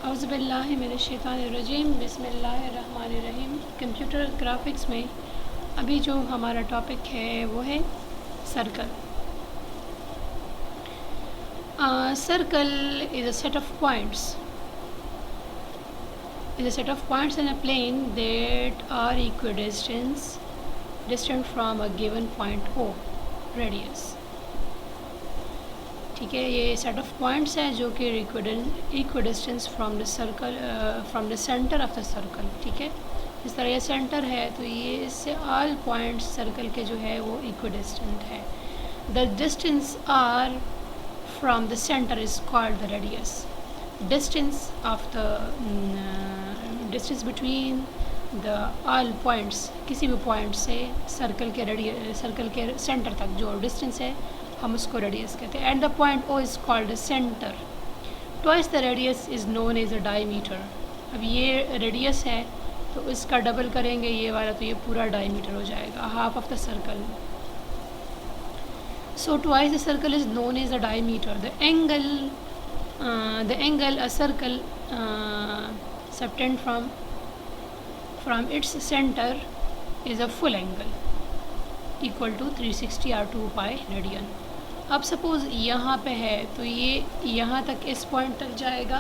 औज़ुबिल्लाहि मिनश्शैतानिर्रजीम बिस्मिल्लाहिर्रहमानिर्रहीम। Computer graphics में अभी जो हमारा टॉपिक है वो है circle. Circle is a set of points in a plane that are distant from a given point O radius। ठीक है, ये सेट ऑफ पॉइंट्स है जो कि equidistance from the circle from the center of the circle. ठीक है, इस तरह ये सेंटर है तो ये इससे ऑल पॉइंट्स सर्कल के जो है वो इक्विडिस्टेंट है। The distance are from the centre is called the radius. Distance of the distance between the all points, किसी भी पॉइंट से सर्कल के सेंटर तक जो डिस्टेंस है हम उसको रेडियस कहते हैं। At the point O is called centre. Twice the radius is known as a diameter. अब ये रेडियस है तो इसका डबल करेंगे ये वाला तो ये पूरा डायमीटर हो जाएगा, half of the circle. So twice the circle is known as a diameter. The angle a circle subtend from its centre is a full angle equal to 360 or 2 pi radian. अब suppose यहाँ पे है तो ये यहाँ तक इस point तक जाएगा।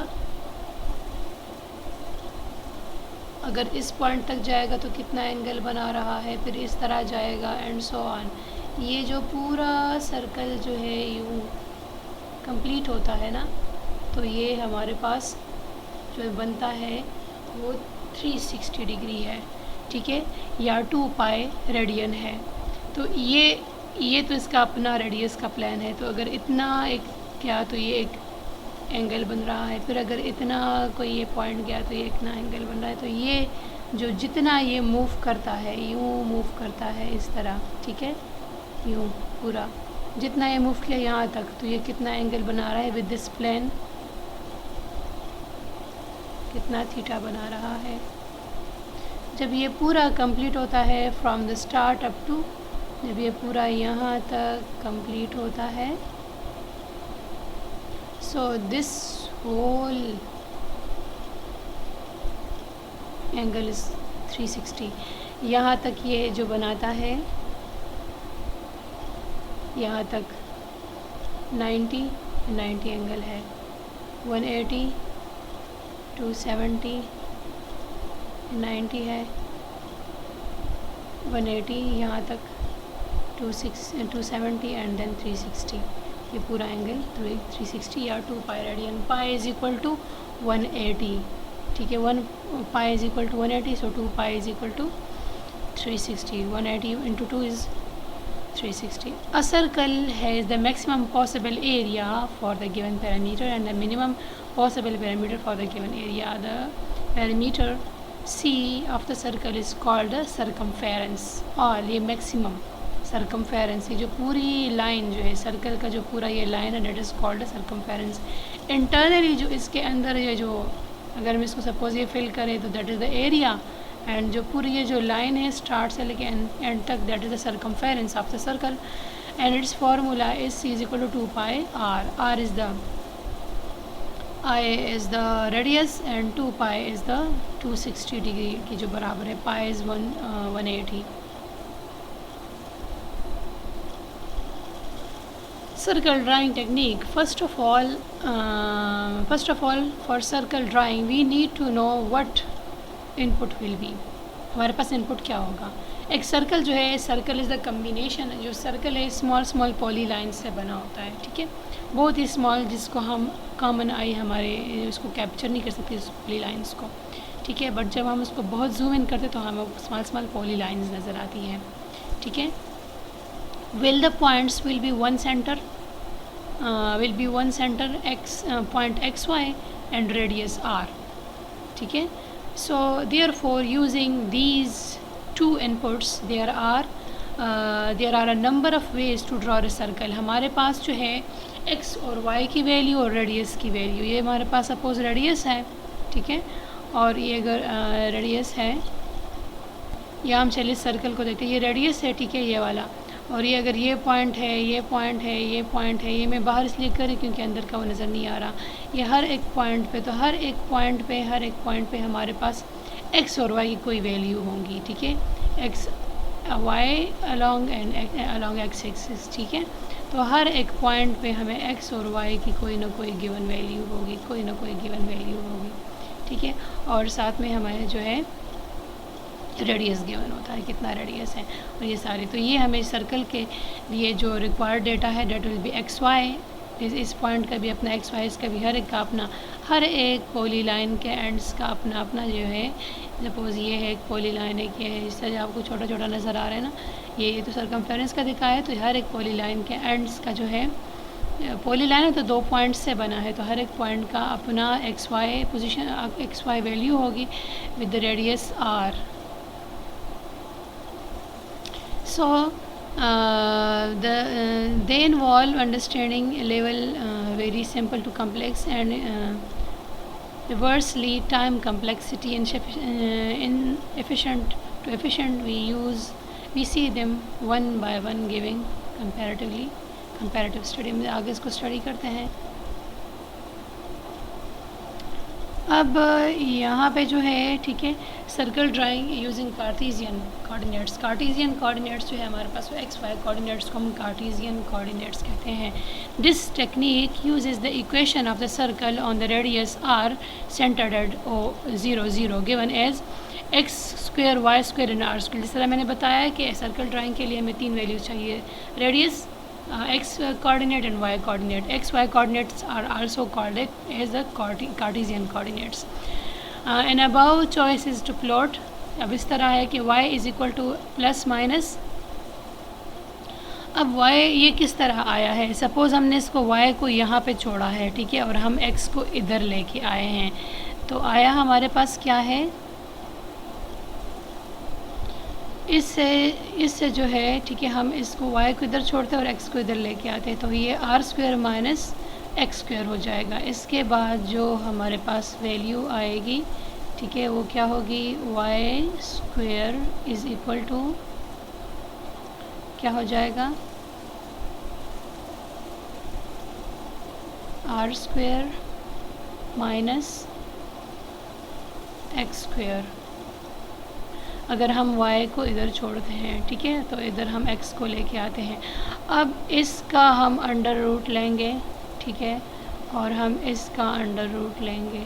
अगर इस पॉइंट तक जाएगा तो कितना एंगल बना रहा है, फिर इस तरह जाएगा एंड सो ऑन। ये जो पूरा सर्कल जो है यूँ कंप्लीट होता है ना, तो ये हमारे पास जो बनता है वो 360 डिग्री है। ठीक है, या 2 पाई रेडियन है। तो ये तो इसका अपना रेडियस का प्लान है। तो अगर इतना एक क्या तो ये एक एंगल बन रहा है, फिर अगर इतना कोई ये पॉइंट गया तो ये इतना एंगल बन रहा है। तो ये जो जितना ये मूव करता है यूँ मूव करता है इस तरह। ठीक है, यूँ पूरा जितना ये मूव किया यहाँ तक तो ये कितना एंगल बना रहा है विद दिस प्लान, कितना थीटा बना रहा है। जब ये पूरा कंप्लीट होता है from the start up to, जब ये पूरा यहाँ तक कंप्लीट होता है, so this whole angle is 360। यहाँ तक ये जो बनाता है यहाँ तक 90 एंगल है, 180, 270, 90 है, 180 यहाँ तक 270 एंड देन 360। ये पूरा एंगल 360 या 2 pi radian. Pi is equal to 180। ठीक है, 1 pi is equal to 180, so 2 pi is equal to 360। 180 into 2 is 360। A circle has the maximum possible area for the given parameter and the minimum possible parameter for the given area. The parameter C of the circle is called the circumference। और ये maximum circumference, ये जो पूरी line जो है circle का जो पूरा ये लाइन है, that is called circumference। Internally जो इसके अंदर ये जो अगर हम इसको सपोज ये फिल करें तो that is the area, and जो पूरी ये जो लाइन है स्टार्ट से लेके एंड तक that is the circumference of the circle. And its formula is C is equal to 2 pi R. R is the I is the radius and 2 pi is the 260 degree की जो बराबर है। Pi is 180। Circle drawing technique. First of all, for circle drawing we need to know what input will be। हमारे पास input क्या होगा। एक circle जो है, सर्कल इज़ द कम्बिनेशन, जो सर्कल है स्मॉल पॉली लाइन से बना होता है। ठीक है, बहुत ही स्मॉल, जिसको हम कॉमन आई हमारे उसको कैप्चर नहीं कर सकते उस पॉली लाइन्स को। ठीक है, बट जब हम उसको बहुत जूम इन करते तो हमें स्मॉल पॉली लाइन्स नज़र आती हैं। ठीक है, will the points will be one center x point xy and radius r। ठीक है, so therefore using these two inputs there are a number of ways to draw a circle। हमारे पास जो है x और y की value और radius की value, ये हमारे पास सपोज रेडियस है। ठीक है, और ये अगर रेडियस है, या हम चलिए सर्कल को देखते हैं, ये रेडियस है। ठीक है, ये वाला, और ये अगर ये पॉइंट है, ये पॉइंट है, ये पॉइंट है, ये मैं बाहर इसलिए कर रही क्योंकि अंदर का वो नज़र नहीं आ रहा। ये हर एक पॉइंट पे, तो हर एक पॉइंट पे हमारे पास एक्स और वाई की कोई वैल्यू होंगी, ठीक है, X Y along X axis, ठीक है। तो हर एक पॉइंट पे हमें एक्स और वाई की कोई ना कोई गिवन वैल्यू होगी, कोई ना कोई गिवन वैल्यू होगी, ठीक है। और साथ में हमारे जो है रेडियस गिवन होता है, कितना रेडियस है, और ये सारे। तो ये हमें सर्कल के लिए जो रिक्वायर्ड डेटा है that will be X Y, इस पॉइंट का भी अपना एक्स वाई, इसका भी हर एक का अपना, हर एक पॉली लाइन के एंड्स का अपना अपना जो है। सपोज़ ये है एक पॉली लाइन है, ये है, इस तरह आपको छोटा छोटा नज़र आ रहा है ना, ये तो सर्कमफ्रेंस का दिखा है। तो हर एक पॉली लाइन के एंड्स का जो है, पॉली लाइन है तो 2 पॉइंट्स से बना है, तो हर एक पॉइंट का अपना x y position, x y value होगी with the radius R. So they involve understanding level very simple to complex and reversely time complexity and inefficient to efficient. We see them one by one giving comparative study में आगे इसको study करते हैं। अब यहाँ पे जो है, ठीक है, circle drawing using Cartesian coordinates. Cartesian coordinates जो है हमारे पास, वो एक्स वाई कोऑर्डिनेट्स को हम कार्टेशियन कोऑर्डिनेट्स कहते हैं। This technique uses the equation of the circle on the radius R centred at O0 0 given as X square Y square and R square. जिस तरह मैंने बताया कि सर्कल ड्राइंग के लिए हमें 3 वैल्यूज चाहिए, radius, x coordinate and y coordinate. X y coordinates are also called as the Cartesian coordinates. And above choice is to plot. अब इस तरह है कि y is equal to plus minus. अब y ये किस तरह आया है, सपोज़ हमने इसको y को यहाँ पे छोड़ा है, ठीक है, और हम x को इधर लेके आए हैं, तो आया हमारे पास क्या है, इससे जो है, ठीक है, हम इसको y को इधर छोड़ते हैं और x को इधर लेके आते हैं, तो ये R square minus X square हो जाएगा। इसके बाद जो हमारे पास वैल्यू आएगी, ठीक है, वो क्या होगी, Y square is equal to क्या हो जाएगा, R square minus X square. अगर हम y को इधर छोड़ते हैं, ठीक है, तो इधर हम x को लेके आते हैं। अब इसका हम अंडर रूट लेंगे, ठीक है, और हम इसका अंडर रूट लेंगे,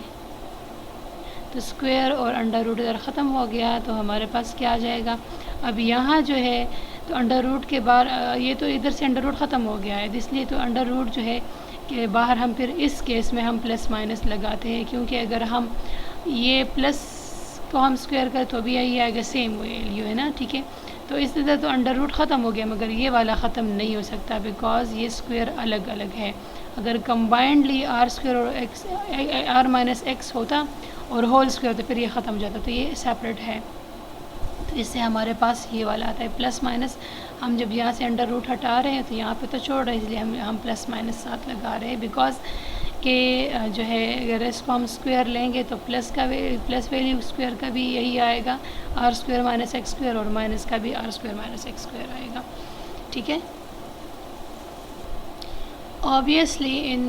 तो स्क्वायर और अंडर रूट इधर ख़त्म हो गया, तो हमारे पास क्या आ जाएगा। अब यहाँ जो है, तो अंडर रूट के बाद ये तो इधर से अंडर रूट ख़त्म हो गया है, इसलिए तो अंडर रूट जो है कि बाहर हम फिर इस केस में हम प्लस माइनस लगाते हैं, क्योंकि अगर हम ये प्लस को हम स्क्वायर करें तो भी यही आएगा, सेम वैल्यू है ना, ठीक है। तो इस तरह तो अंडर रूट ख़त्म हो गया, मगर ये वाला ख़त्म नहीं हो सकता, बिकॉज ये स्क्वायर अलग अलग है। अगर कंबाइंडली आर स्क्वायर और एक्स, आर माइनस एक्स होता और होल स्क्वायर, तो फिर ये ख़त्म हो जाता, तो ये सेपरेट है। तो इससे हमारे पास ये वाला आता है प्लस माइनस। हम जब यहाँ से अंडर रूट हटा रहे हैं तो यहाँ पे तो छोड़ रहे हैं, इसलिए हम प्लस माइनस साथ लगा रहे हैं, बिकॉज के जो है अगर इसको हम स्क्वायर लेंगे तो प्लस वैल्यू स्क्वायर का भी यही आएगा, R square minus X square, और माइनस का भी R square minus X square आएगा, ठीक है। Obviously in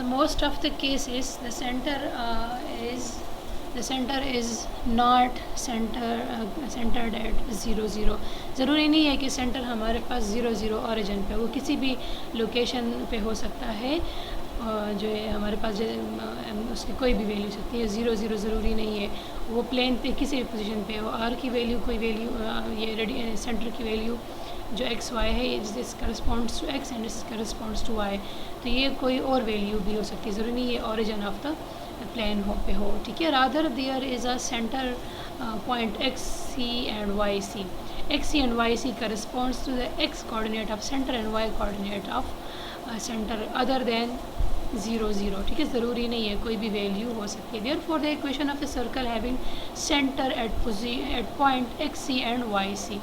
most of the cases the centre is not centred at 0 0। ज़रूरी नहीं है कि सेंटर हमारे पास 0 0 ओरिजिन पे, वो किसी भी लोकेशन पे हो सकता है, जो है हमारे पास उसकी कोई भी वैल्यू सकती है, 0 0 ज़रूरी नहीं है, वो प्लेन पे किसी भी पोजीशन पे हो। आर की वैल्यू कोई वैल्यू, ये सेंटर की वैल्यू जो एक्स वाई है, this corresponds to X and this corresponds to Y, तो ये कोई और वैल्यू भी हो सकती है, ज़रूरी नहीं है ओरिजिन ऑफ द प्लेन पे हो, ठीक है। Rather there is a centre point x C and Y C. X C and Y C corresponds to the X coordinate of centre and Y coordinate of centre other than 0 0, ठीक है, ज़रूरी नहीं है, कोई भी वैल्यू हो सकती है। Therefore the equation of the circle having centre at point x C and Y c.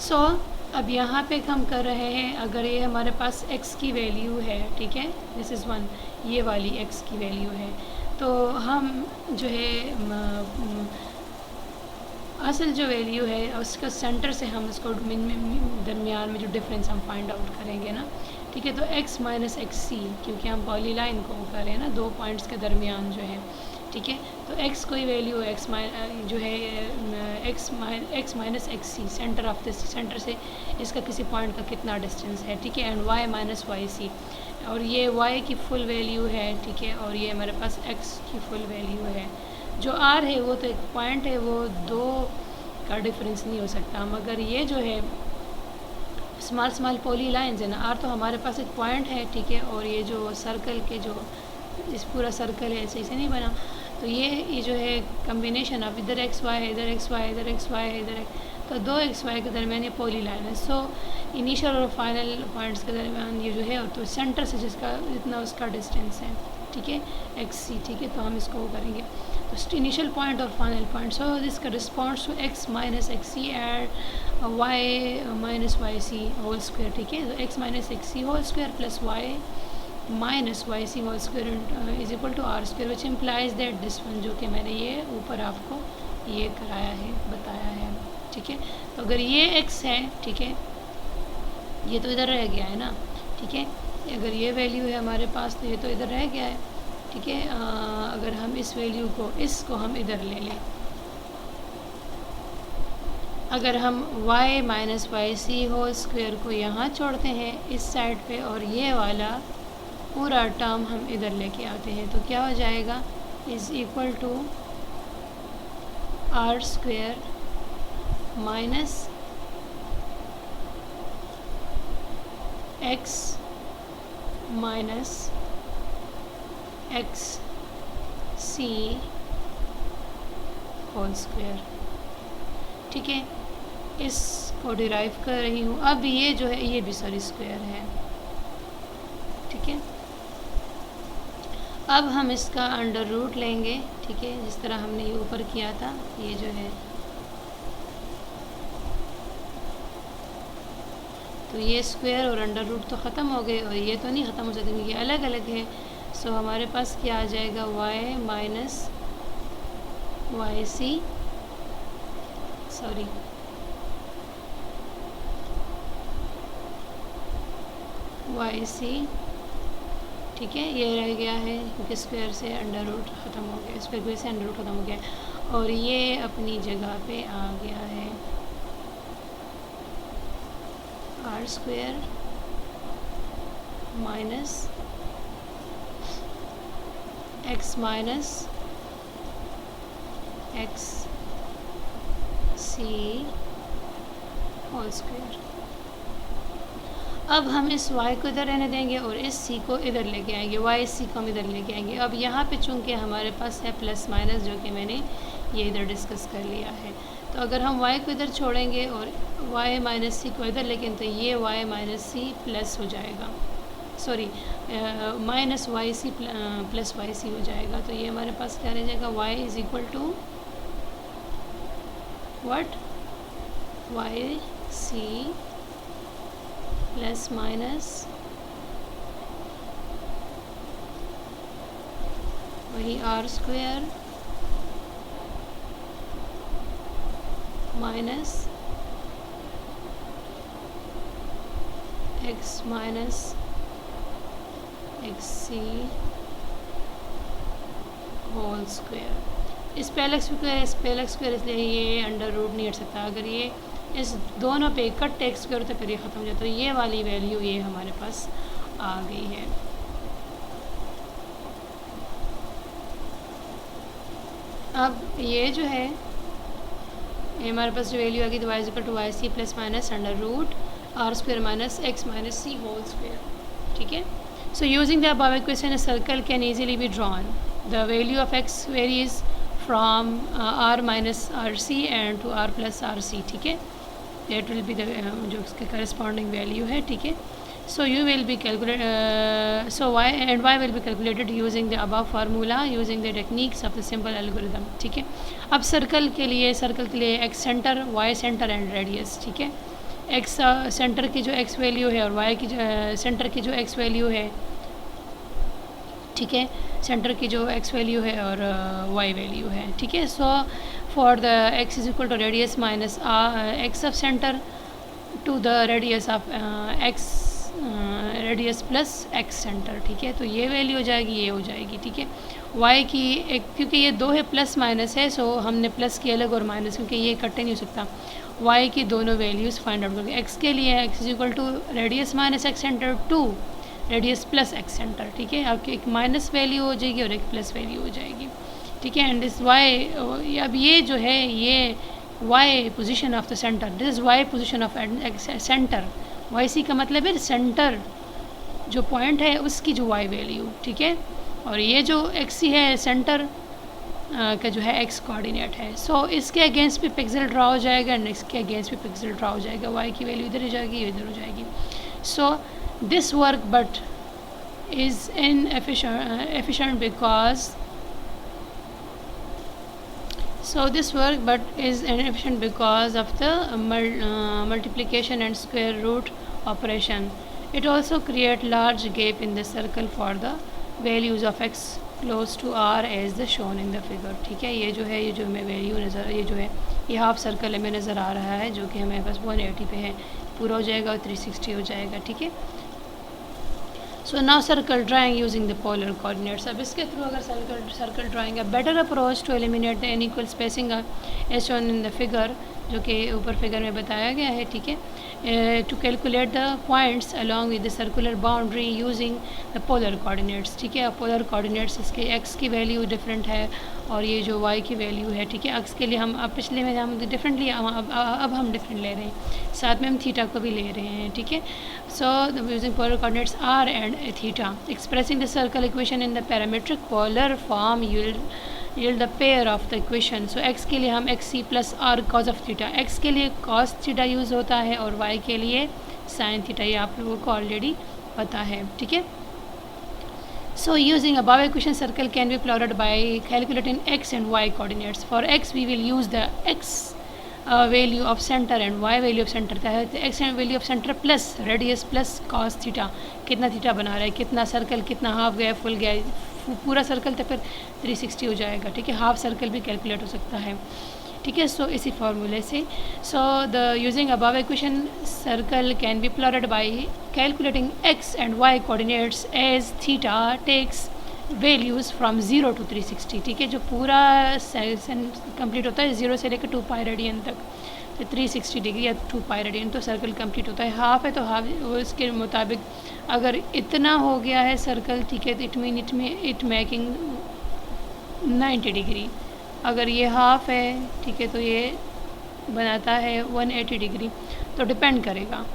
So अब यहाँ पे हम कर रहे हैं, अगर ये हमारे पास x की वैल्यू है, ठीक है, दिस इज़ 1, ये वाली x की वैल्यू है, तो हम जो है असल जो वैल्यू है उसका सेंटर से हम उसको दरमियान में जो डिफरेंस हम फाइंड आउट करेंगे ना, ठीक है। तो x माइनस एक्स सी, क्योंकि हम पॉली लाइन को कर रहे हैं ना, दो पॉइंट्स के दरमियान जो है, ठीक है। तो x कोई वैल्यू x जो है x minus x C, centre of this, centre से इसका किसी पॉइंट का कितना डिस्टेंस है, ठीक है। And y minus Y C, और ये y की फुल वैल्यू है, ठीक है। और ये हमारे पास x की फुल वैल्यू है। जो r है वो तो एक पॉइंट है, वो दो का डिफरेंस नहीं हो सकता, मगर ये जो है स्मॉल स्मॉल पॉली लाइन्स है ना, r तो हमारे पास एक पॉइंट है, ठीक है। और ये जो सर्कल के जो इस पूरा सर्कल है ऐसे ऐसे नहीं बना, तो ये जो है कम्बिनेशन ऑफ इधर एक्स वाई है, इधर एक्स वाई, इधर एक्स वाई है, इधर तो दो एक्स वाई के दरमियान ये पॉली लाइन है। सो इनिशियल और फाइनल पॉइंट्स के दरमियान ये जो है, तो सेंटर से जिसका जितना उसका डिस्टेंस है, ठीक है, एक्स सी, ठीक है। तो हम इसको वो करेंगे, तो इनिशियल पॉइंट और final point, so this corresponds to x minus x C and y minus Y C whole square, ठीक है। तो x minus x C whole square plus y minus Y C whole square is equal to are square, which implies that this one, जो कि मैंने ये ऊपर आपको ये कराया है, बताया है, ठीक है। तो अगर ये x है, ठीक है, ये तो इधर रह गया है ना, ठीक है। अगर ये वैल्यू है हमारे पास तो ये तो इधर रह गया है, ठीक है। अगर हम इस वैल्यू को, इसको हम इधर ले लें, अगर हम y minus Y C whole square को यहाँ छोड़ते हैं इस साइड पे, और ये वाला पूरा टर्म हम इधर लेके आते हैं, तो क्या हो जाएगा, is equal to are square minus x minus x C whole square, ठीक है। इसको डिराइव कर रही हूँ। अब ये जो है ये भी सॉरी स्क्वायर है, ठीक है। अब हम इसका अंडर रूट लेंगे, ठीक है, जिस तरह हमने ये ऊपर किया था। ये जो है, तो ये स्क्वायर और अंडर रूट तो ख़त्म हो गए, और ये तो नहीं ख़त्म हो सकते क्योंकि ये अलग अलग है। सो हमारे पास क्या आ जाएगा, y minus Y C, sorry Y C, ठीक है। ये रह गया है क्योंकि स्क्वायर से अंडर रूट ख़त्म हो गया, स्क्वायर से अंडर रूट ख़त्म हो गया, और ये अपनी जगह पे आ गया है R square minus x minus x सी होल स्क्वायर। अब हम इस y को इधर रहने देंगे और इस c को इधर लेके आएंगे, y इस c को हम इधर लेके आएंगे। अब यहाँ पे चूँकि हमारे पास है प्लस माइनस, जो कि मैंने ये इधर डिस्कस कर लिया है, तो अगर हम y को इधर छोड़ेंगे और y माइनस सी को इधर लेके, तो ये y माइनस सी प्लस हो जाएगा, sorry minus Y C plus Y C हो जाएगा। तो ये हमारे पास क्या रह जाएगा, y is equal to what, y C plus minus वही r square minus x minus x सी होल स्क्वायर। इस पे एक्स स्क्वायर इसलिए ये अंडर रूट नहीं हट सकता। अगर ये इस दोनों पे इकट्ठे एक्स स्क्वायर होता है फिर ये ख़त्म हो जाता है। तो ये वाली वैल्यू ये हमारे पास आ गई है। अब ये जो है ये हमारे पास जो वैल्यू आ गई, तो Y equal to Y C plus minus under root R square minus x minus C whole square, ठीक है। So using the above equation, a circle can easily be drawn. The value of x varies from r minus rc and to r plus rc, ठीक है। That will be the जो इसके corresponding value है, ठीक है। So you will be so y and y will be calculated using the above formula using the techniques of the simple algorithm, ठीक है। अब सर्कल के लिए x centre, y centre and radius, ठीक है। x सेंटर की जो x value है और y की सेंटर की जो x वैल्यू है ठीक है, सेंटर की जो एक्स वैल्यू है और वाई वैल्यू है। ठीक है, so for the X is equal to radius minus X of centre to the radius of X radius plus X centre. ठीक है, तो ये वैल्यू हो जाएगी, ये हो जाएगी। ठीक है, वाई की एक, क्योंकि ये दो है प्लस माइनस है, सो हमने प्लस की अलग और माइनस, क्योंकि ये इकट्ठे नहीं हो सकता। वाई की दोनों वैल्यूज़ फाइंड आउट करके एक्स के लिए X is equal to radius minus X centre to radius plus X centre. ठीक है, आपकी एक माइनस वैल्यू हो जाएगी और एक प्लस वैल्यू हो जाएगी। ठीक है, एंड दिस वाई, अब ये जो है ये Y position of the centre, this is Y position of centre. Y C का मतलब है सेंटर जो पॉइंट है उसकी जो वाई वैल्यू। ठीक है, और ये जो एक्स सी है सेंटर का जो है एक्स कोऑर्डिनेट है। सो इसके अगेंस्ट भी पिक्सल ड्रा हो जाएगा एंड इसके अगेंस्ट भी पिक्सल ड्रा हो जाएगा। वाई की वैल्यू इधर हो जाएगी, इधर हो जाएगी। So this work but is inefficient because of the multiplication and square root operation. It also create large gap in the circle for the values of x close to r as the shown in the figure. ठीक है, ये जो है, ये जो हमें value नज़र, ये जो है ये हाफ सर्कल हमें नज़र आ रहा है जो कि हमें बस 180 पे है, पूरा हो जाएगा और 360 हो जाएगा। ठीक है, so now circle drawing using the polar coordinates. अब इसके थ्रू अगर सर्कल ड्राइंग है, better approach to eliminate the unequal spacing as shown in the figure, जो कि ऊपर फिगर में बताया गया है। ठीक है, to calculate the points along with the circular boundary using the polar coordinates. ठीक है, पोलर कोऑर्डिनेट्स इसके एक्स की वैल्यू डिफरेंट है और ये जो वाई की वैल्यू है। ठीक है, एक्स के लिए हम अब पिछले में हम डिफरेंट लिया, अब हम डिफरेंट ले रहे हैं, साथ में हम थीटा को भी ले रहे हैं। ठीक है, so using polar coordinates R and theta, expressing the circle equation in the parametric polar form yield the pair of the equation. So x के लिए हम X C plus R cos of theta, X के लिए cos theta use होता है और y के लिए साइन थीटा, ये आप लोगों को ऑलरेडी पता है। ठीक है, so using above equation circle can be plotted by calculating x and y coordinates. For x we will use the x value of center and y value of center, x and value of center plus radius plus cos theta, कितना theta बना रहा है, कितना circle, कितना half गया, full गया, पूरा circle तो फिर 360 हो जाएगा। ठीक है, हाफ सर्कल भी कैलकुलेट हो सकता है। ठीक है, सो इसी फार्मूले से, so the using above equation circle can be plotted by calculating X and Y coordinates as theta takes values from 0 to 360। ठीक है, जो पूरा सेक्शन कंप्लीट होता है 0 से लेकर 2 पाई रेडियन तक, तो 360 डिग्री या 2 पाई रेडियन तो सर्कल कंप्लीट होता है। हाफ है तो हाफ, उसके मुताबिक अगर इतना हो गया है सर्कल, ठीक है, तो इट मेकिंग 90 डिग्री। अगर ये हाफ है, ठीक है, तो ये बनाता है 180 डिग्री, तो डिपेंड करेगा।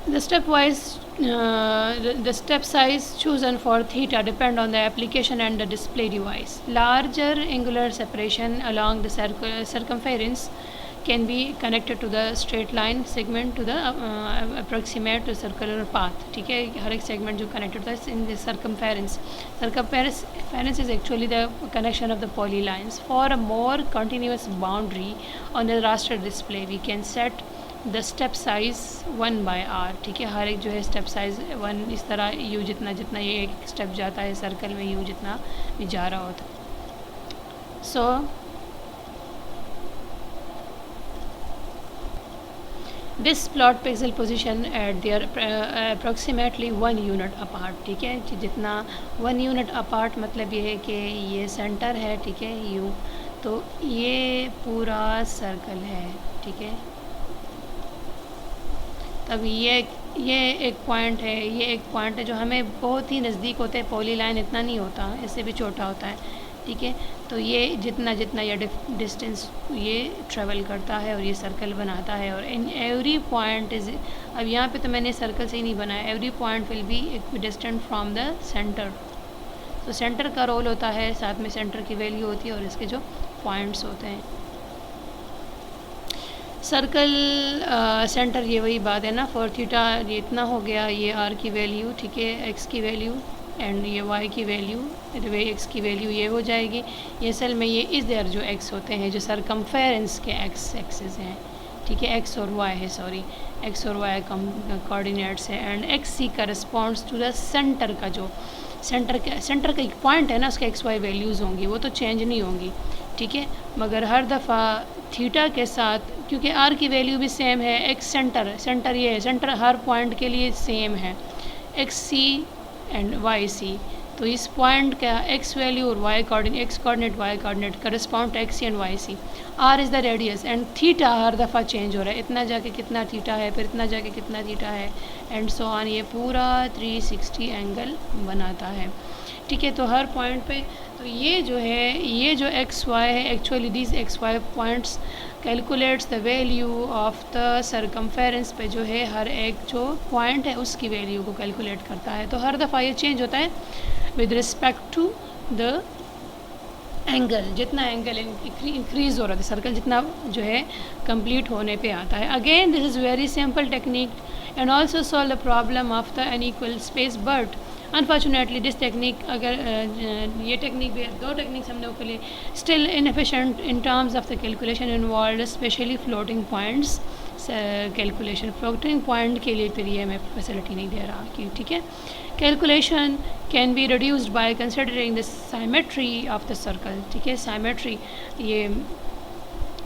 The step size chosen for theta depend on the application and the display device. Larger angular separation along the circumference can be connected to the straight line segment to the approximate to circular path. ठीक है, हर एक segment जो connected होता है in the circumference. Circumference is actually the connection of the polylines. For a more continuous boundary on the raster display, we can set the step size 1/r। ठीक है, हर एक जो है स्टेप साइज़ 1, इस तरह यू जितना जितना ये एक स्टेप जाता है सर्कल में, यू जितना भी जा रहा होता है। So this plot pixel position eight there approximately 1 unit apart. ठीक है, जितना 1 यूनिट अपार्ट मतलब ये है कि ये सेंटर है, ठीक है, यू, तो ये पूरा सर्कल है। ठीक है, तब ये एक पॉइंट है, ये एक पॉइंट है जो हमें बहुत ही नज़दीक होता है, पॉली लाइन इतना नहीं होता, इससे भी छोटा होता है। ठीक है, तो ये जितना ये डिस्टेंस ये ट्रेवल करता है और ये सर्कल बनाता है, और इन एवरी पॉइंट इज, अब यहाँ पे तो मैंने सर्कल से ही नहीं बनाया, every point will be equidistant from the centre. तो सेंटर का रोल होता है, साथ में सेंटर की वैल्यू होती है और इसके जो पॉइंट्स होते हैं। सर्कल सेंटर, ये वही बात है ना, फॉर थीटा ये इतना हो गया, ये आर की वैल्यू, ठीक है, एक्स की वैल्यू एंड ये वाई की वैल्यू, वे एक्स की वैल्यू ये हो जाएगी। ये असल में ये इस देयर जो एक्स होते हैं, जो सरकमफेरेंस के एक्स एक्सेस हैं, ठीक है, एक्स और वाई है, सॉरी, एक्स और वाई कोऑर्डिनेट्स है, and X C corresponds to the center का, जो सेंटर का एक पॉइंट है ना, उसके एक्स वाई वैल्यूज़ होंगी, वो तो चेंज नहीं होंगी, ठीक है। मगर हर दफ़ा थीटा के साथ, क्योंकि आर की वैल्यू भी सेम है, एक्स सेंटर ये है, सेंटर हर पॉइंट के लिए सेम है, x C and Y c, तो इस पॉइंट का एक्स वैल्यू और y coordinate, x coordinate y coordinate correspond to x C and Y c. R is the radius and theta हर दफ़ा चेंज हो रहा है, इतना जाके कितना थीटा है, फिर इतना जाके कितना थीटा है, एंड सो ऑन, ये पूरा 360 एंगल बनाता है, ठीक है। तो हर पॉइंट पे, तो ये जो है, ये जो एक्स वाई है, actually this X Y points calculates the value of the circumference पे, जो है हर एक जो पॉइंट है उसकी वैल्यू को कैलकुलेट करता है। तो हर दफ़ा ये चेंज होता है with respect to the angle, जितना एंगल इंक्रीज़ हो रहा था, सर्कल जितना जो है कंप्लीट होने पे आता है। Again this is very simple technique and also solve the problem of the unequal space, but unfortunately this technique, अगर ये टेक्निक भी, दो टेक्निक्स हमने ऊपर लिए, still inefficient in terms of the calculation involve, specially floating points calculation. Floating point के लिए फिर ये हमें फैसिलिटी नहीं दे रहा कि, ठीक है। Calculation can be reduced by considering the symmetry of the circle, ठीक है। साइमेट्री, ये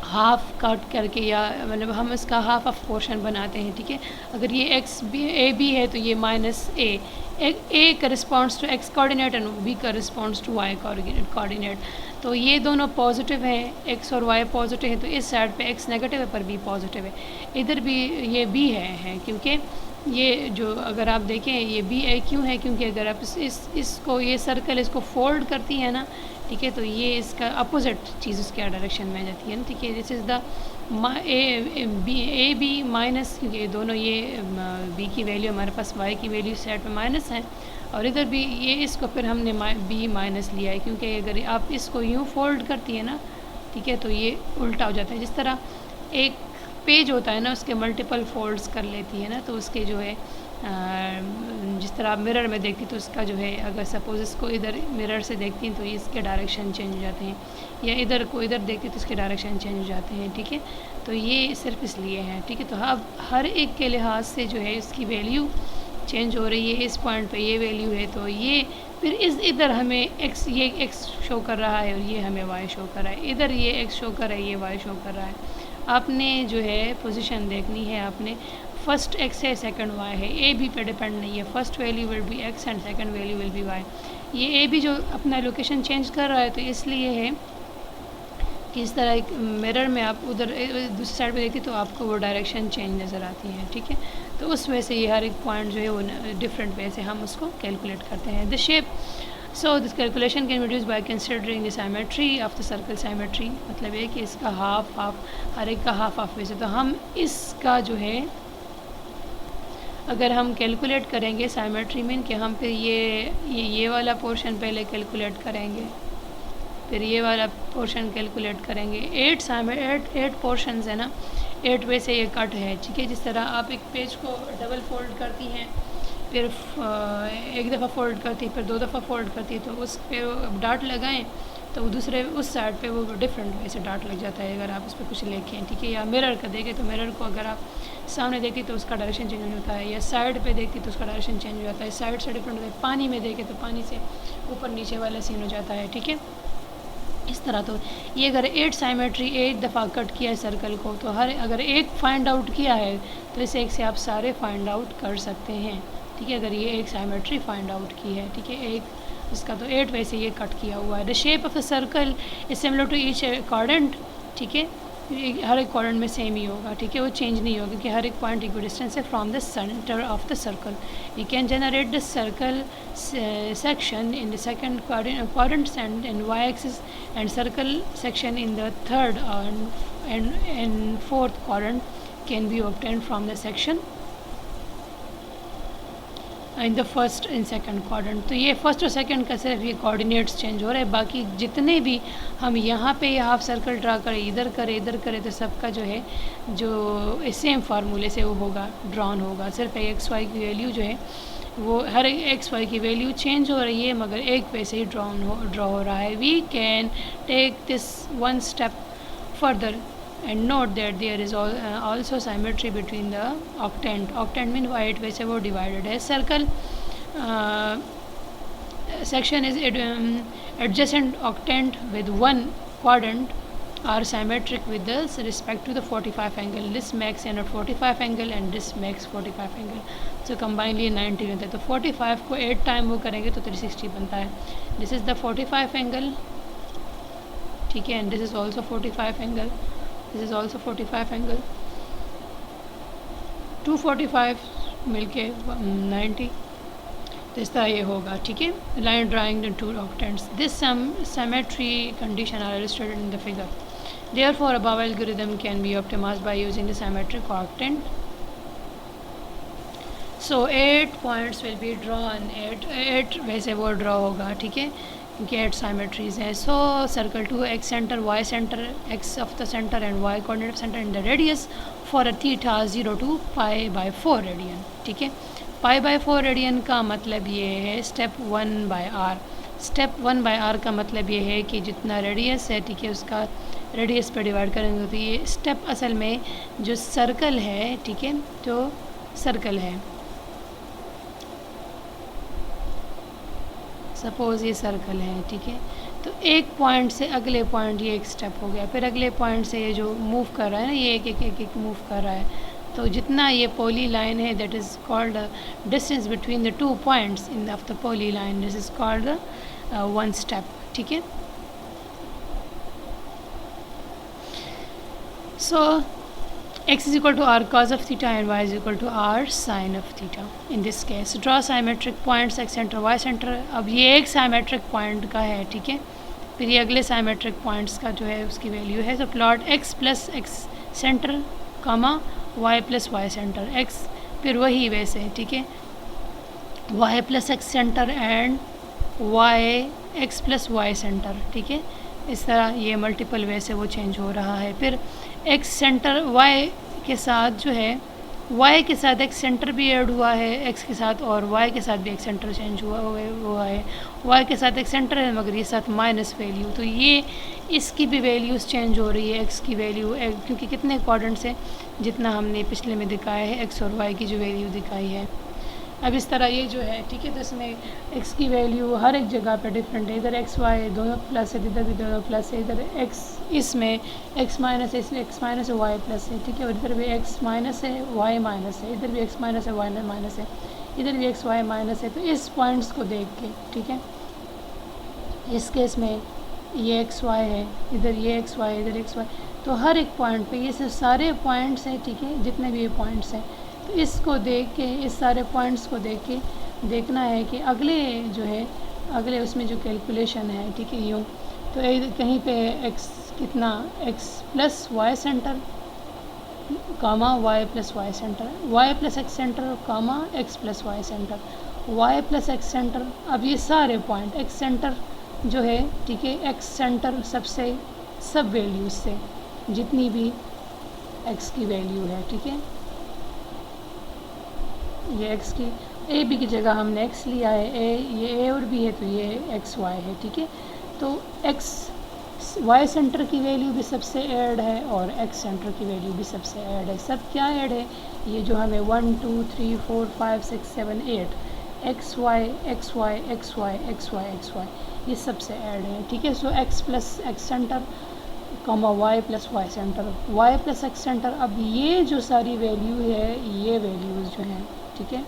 हाफ कट करके, या मतलब हम इसका हाफ ऑफ पोर्शन बनाते हैं, ठीक है। अगर ये एक्स बी ए बी है तो ये minus A corresponds to X coordinate and B corresponds to Y coordinate. तो ये दोनों पॉजिटिव हैं, एक्स और वाई पॉजिटिव है, तो इस साइड पे एक्स नेगेटिव है पर बी पॉजिटिव है, इधर भी ये बी है क्योंकि ये जो, अगर आप देखें ये बी ए क्यों है, क्योंकि अगर आप इसको, ये सर्कल इसको फोल्ड करती है ना, ठीक है, तो ये इसका अपोजिट चीज़ उसके डायरेक्शन में जाती है ना, ठीक है। This is the A B minus, क्योंकि ये दोनों, ये बी की वैल्यू हमारे पास वाई की वैल्यू सेट में माइनस है, और इधर भी ये, इसको फिर हमने बी माइनस लिया है, क्योंकि अगर आप इसको यूँ फोल्ड करती है ना, ठीक है, तो ये उल्टा हो जाता है। जिस तरह एक पेज होता है ना, उसके मल्टीपल फोल्ड्स कर लेती है ना, तो उसके जो है जिस तरह आप मिरर में देखती तो उसका जो है, अगर सपोज इसको इधर मिरर से देखती हैं तो इसके डायरेक्शन चेंज हो जाते हैं, या इधर को इधर देखती तो इसके डायरेक्शन चेंज हो जाते हैं, ठीक है। तो ये सिर्फ इसलिए है, ठीक है। तो अब हर एक के लिहाज से जो है इसकी वैल्यू चेंज हो रही है। इस पॉइंट पे ये वैल्यू है, तो ये फिर इधर हमें एक्स, ये एक्स शो कर रहा है और ये हमें वाई शो कर रहा है, इधर ये एक्स शो कर रहा है, ये वाई शो कर रहा है। आपने जो है पोजीशन देखनी है, आपने फर्स्ट एक्स है, सेकंड वाई है, ए बी पे डिपेंड नहीं है, first value will be X and second value will be Y. ये ए बी जो अपना लोकेशन चेंज कर रहा है, तो इसलिए है कि इस तरह एक मिरर में आप उधर दूसरी साइड पे देखती तो आपको वो डायरेक्शन चेंज नज़र आती है, ठीक है। तो उस वजह से ये हर एक पॉइंट जो है वो डिफरेंट वे से हम उसको कैलकुलेट करते हैं। The shape, so this calculation can reduce by considering the symmetry of the circle. Symmetry मतलब है कि इसका हाफ हर एक का हाफ वैसे, तो हम इसका जो है अगर हम कैलकुलेट करेंगे साइमेट्री में, कि हम फिर ये वाला पोर्शन पहले कैलकुलेट करेंगे, फिर ये वाला पोर्शन कैलकुलेट करेंगे। 8 पोर्शंस है ना, 8 वे से ये कट है, ठीक है। जिस तरह आप एक पेज को डबल फोल्ड करती हैं, फिर एक दफ़ा फोल्ड करती, फिर 2 दफ़ा फोल्ड करती, तो उस पर डार्ट लगाएं तो दूसरे उस साइड पे वो डिफरेंट वे से डार्ट लग जाता है अगर आप उस पर कुछ लिखें, ठीक है। या मिरर का देखें तो मिरर को अगर आप सामने देखती तो उसका डायरेक्शन चेंज होता है, या साइड पे देखती तो उसका डायरेक्शन चेंज हो जाता है, साइड से डिफरेंट होता है। पानी में देखें तो पानी से ऊपर नीचे वाला सीन हो जाता है, ठीक है। इस तरह तो ये अगर 8 साइमेट्री 8 दफ़ा कट किया है सर्कल को, तो अगर एक फाइंड आउट किया है तो इसे एक से आप सारे फाइंड आउट कर सकते हैं, ठीक है। अगर ये एक साइमेट्री फाइंड आउट की है, ठीक है, एक इसका तो 8 वैसे ये कट किया हुआ है। The shape of the circle is similar to each quadrant, ठीक है। हर एक क्वाड्रेंट में सेम ही होगा, ठीक है, वो चेंज नहीं होगा क्योंकि हर एक पॉइंट इक्वल डिस्टेंस है from the center of the circle. We can generate the circle section in the second quadrant and Y axis and circle section in the third and fourth quadrant can be obtained from the section in the first and second quadrant. तो ये first और second का सिर्फ ये coordinates change हो रहे हैं, बाकी जितने भी हम यहाँ पे ये हाफ सर्कल ड्रा करें, इधर करें तो सबका जो है जो सेम फार्मूले से वो होगा, ड्रॉन होगा। सिर्फ एक्स वाई की वैल्यू जो है वो हर एक्स वाई की वैल्यू चेंज हो रही है, मगर एक पे से ही ड्रॉ हो रहा है। We can take this one step further, and note that there is also symmetry between the octant. Octant mean white वैसे वो divided है. Circle section is adjacent octant with one quadrant are symmetric with this respect to the 45 angle. This makes an 45 angle and this makes 45 angle. So combinedly 90 बनता है. तो 45 को 8 time वो करेंगे तो 360 बनता है. This is the 45 angle, ठीक है, and this is also 45 angle. This is also 45 angle. 245 मिलके 90. तो इस तरह ये होगा, ठीक है. Line drawing the two octants. This symmetry condition are illustrated in the figure. Therefore above algorithm can be optimized by using the symmetric octant. So 8 points will be drawn. 8 वैसे वो ड्रॉ होगा, ठीक है, क्योंकि 8 symmetries हैं. So circle 2 x center, y center, x of the center and y coordinate of center and the radius for a theta 0 to pi by 4 radian, ठीक है. Pi by 4 radian का मतलब ये है step 1 by R. Step 1 by R का मतलब ये है कि जितना रेडियस है, ठीक है, उसका रेडियस पर डिवाइड करेंगे. तो ये स्टेप असल में जो सर्कल है, ठीक है, जो सर्कल है, सपोज़ ये सर्कल है, ठीक है, तो एक पॉइंट से अगले पॉइंट ये एक स्टेप हो गया. फिर अगले पॉइंट से ये जो मूव कर रहा है ना, ये एक एक एक एक मूव कर रहा है. तो जितना ये पोली लाइन है, that is called distance between the 2 points in of the poly line, this is called 1 step, ठीक है. So x is equal to r cos of theta and y is equal to r sin of theta. In this case draw symmetric points x center y center. अब ये एक symmetric point का है, ठीक है. फिर ये अगले symmetric points का जो है उसकी वैल्यू है. तो plot x plus x centre comma y plus Y centre. x फिर वही वैसे, ठीक है, y plus x centre and y x plus Y centre, ठीक है. इस तरह ये मल्टीपल वे से वो चेंज हो रहा है. फिर x सेंटर y के साथ जो है, y के साथ x सेंटर भी ऐड हुआ है x के साथ, और y के साथ भी x सेंटर चेंज हुआ है. y के साथ x सेंटर है मगर ये साथ माइनस वैल्यू. तो ये इसकी भी वैल्यूज़ चेंज हो रही है, x की वैल्यू, क्योंकि कितने क्वाड्रेंट्स है, जितना हमने पिछले में दिखाया है x और y की जो वैल्यू दिखाई है. अब इस तरह ये जो है, ठीक है, तो इसमें x की वैल्यू हर एक जगह पे डिफरेंट है. इधर x y दोनों प्लस है, इधर भी दोनों प्लस है. इधर x इसमें x माइनस है, इसलिए x माइनस है, y प्लस है, ठीक है. और इधर भी x माइनस है, y माइनस है. इधर भी x माइनस है, y माइनस है. इधर भी x y माइनस है. तो इस पॉइंट्स को देख के, ठीक है, इस केस में ये x y है, इधर ये x y, इधर x y. तो हर एक पॉइंट पे ये सब सारे पॉइंट्स हैं, ठीक है, जितने भी ये पॉइंट्स हैं. तो इसको देख के, इस सारे पॉइंट्स को देख के देखना है कि अगले जो है, अगले उसमें जो कैलकुलेशन है, ठीक है, यूँ तो कहीं पे x कितना x plus Y centre comma y plus Y centre, y plus x centre comma x plus Y centre, y plus x centre. अब ये सारे पॉइंट x सेंटर जो है, ठीक है, x सेंटर सबसे सब वैल्यूज से जितनी भी x की वैल्यू है, ठीक है, ये x की ए बी की जगह हमने x लिया है, ये a और b है, तो ये x y है, ठीक है. तो x y सेंटर की वैल्यू भी सबसे ऐड है और x सेंटर की वैल्यू भी सबसे ऐड है. सब क्या ऐड है, ये जो हमें 1 2 3 4 5 6 7 8 x y x y x y x y x y ये सबसे ऐड है, ठीक है. So x plus x center comma y plus Y centre, y plus x centre. अब ये जो सारी वैल्यू है, ये वैल्यूज़ जो हैं, ठीक है,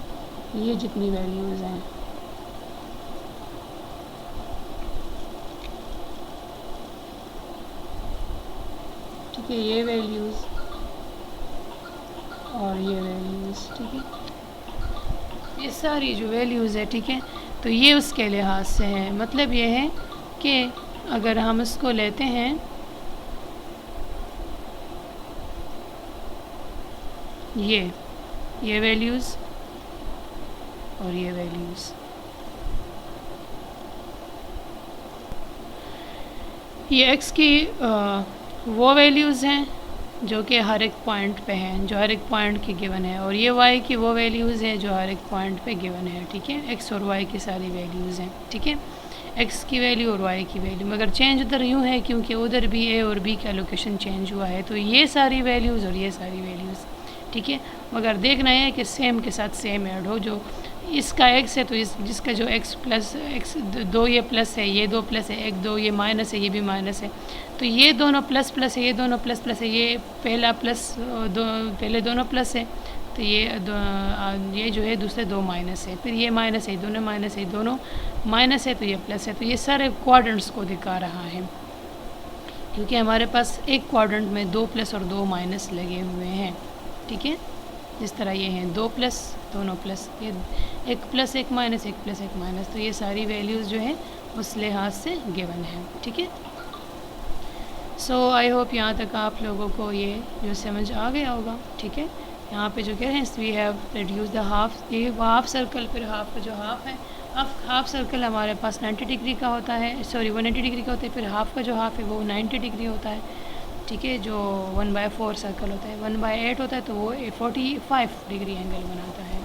ये जितनी वैल्यूज़ हैं, ठीक है, ये वैल्यूज़ और ये वैल्यूज़, ठीक है, ये सारी जो वैल्यूज़ है, ठीक है, तो ये उसके लिहाज से है. मतलब ये है कि अगर हम इसको लेते हैं, ये वैल्यूज़ और ये वैल्यूज़, ये x की वो वैल्यूज़ हैं जो कि हर एक पॉइंट पे हैं, जो हर एक पॉइंट की गिवन है, और ये y की वो वैल्यूज़ हैं जो हर एक पॉइंट पे गिवन है, ठीक है. x और y की सारी वैल्यूज़ हैं, ठीक है. एक्स की वैल्यू और वाई की वैल्यू, मगर चेंज उधर यूँ है क्योंकि उधर भी ए और बी का लोकेशन चेंज हुआ है, तो ये सारी वैल्यूज़ और ये सारी वैल्यूज़, ठीक है। मगर देखना है कि सेम के साथ सेम ऐड हो। जो इसका एक्स है तो जिसका जो एक्स प्लस एक्स दो ये प्लस है, ये दो प्लस है, एक दो ये माइनस है, ये भी माइनस है, तो ये दोनों प्लस प्लस है, ये दोनों प्लस प्लस है, ये पहला प्लस पहले दोनों प्लस है, तो ये जो है दूसरे दो माइनस है, फिर ये माइनस है, दोनों माइनस है, दोनों माइनस है, तो ये प्लस है। तो ये सारे क्वाड्रेंट्स को दिखा रहा है, क्योंकि हमारे पास एक क्वाड्रेंट में दो प्लस और दो माइनस लगे हुए हैं, ठीक है। जिस तरह ये हैं दो प्लस दोनों प्लस, ये एक प्लस एक माइनस, एक प्लस एक माइनस, तो ये सारी वैल्यूज़ जो है उस लिहाज से गिवन है, ठीक है। सो आई होप यहाँ तक आप लोगों को ये जो समझ आ गया होगा, ठीक है। यहाँ पे जो कह रहे हैं we have reduce the half, ये हाफ सर्कल, फिर हाफ का जो हाफ है, हाफ सर्कल हमारे पास 90 डिग्री का होता है, सॉरी 180 डिग्री का होता है, फिर हाफ का जो हाफ है वो 90 डिग्री होता है, ठीक है। जो 1/4 सर्कल होता है 1/8 होता है, तो वो 45 डिग्री एंगल बनाता है।